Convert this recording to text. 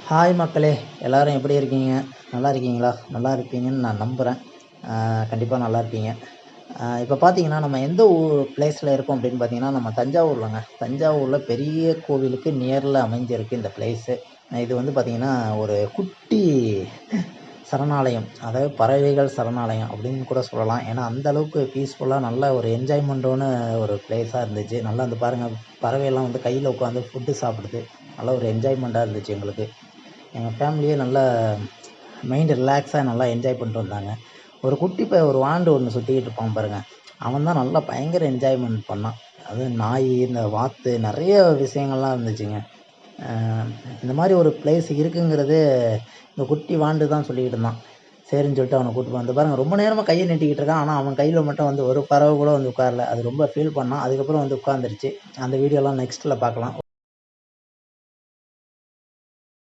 Hi மக்களே, எல்லோரும் எப்படி இருக்கீங்க? நல்லா இருக்கீங்களா? நல்லா இருப்பீங்கன்னு நான் நம்புகிறேன். கண்டிப்பாக நல்லா இருப்பீங்க. இப்போ பார்த்தீங்கன்னா, நம்ம எந்த பிளேஸில் இருக்கோம் அப்படின்னு பார்த்தீங்கன்னா, நம்ம தஞ்சாவூர்லங்க. தஞ்சாவூரில் பெரிய கோவிலுக்கு நியரில் அமைஞ்சிருக்கு இந்த பிளேஸு. இது வந்து பார்த்தீங்கன்னா, ஒரு குட்டி சரணாலயம். அதாவது பறவைகள் சரணாலயம் அப்படின்னு கூட சொல்லலாம். ஏன்னா, அந்த அளவுக்கு பீஸ்ஃபுல்லாக நல்ல ஒரு என்ஜாய்மெண்ட்டோன ஒரு பிளேஸாக இருந்துச்சு. நல்லா வந்து பாருங்கள், பறவையெல்லாம் வந்து கையில் உட்காந்து ஃபுட்டு சாப்பிடுது. நல்ல ஒரு என்ஜாய்மெண்ட்டாக இருந்துச்சு எங்களுக்கு. எங்கள் ஃபேமிலியே நல்லா மைண்டு ரிலாக்ஸாக நல்லா என்ஜாய் பண்ணிட்டு வந்தாங்க. ஒரு குட்டி ஒரு வாண்டு ஒன்று சுற்றிக்கிட்டு இருப்பான் பாருங்கள், அவன் தான் நல்லா பயங்கர என்ஜாய்மெண்ட் பண்ணான். அதுவும் நாய், இந்த வாத்து, நிறைய விஷயங்கள்லாம் இருந்துச்சுங்க. இந்த மாதிரி ஒரு பிளேஸ் இருக்குங்கிறது இந்த குட்டி வாண்டு தான் சொல்லிக்கிட்டு இருந்தான். சரின்னு சொல்லிட்டு அவனை கூப்பிட்டு வந்து பாருங்கள், ரொம்ப நேரமாக கையை நீட்டிக்கிட்டு இருக்கான். ஆனால் அவன் கையில் மட்டும் வந்து ஒரு பறவை கூட வந்து உட்காரல. அது ரொம்ப ஃபீல் பண்ணான். அதுக்கப்புறம் வந்து உட்காந்துருச்சு. அந்த வீடியோலாம் நெக்ஸ்ட்டில் பார்க்கலாம்.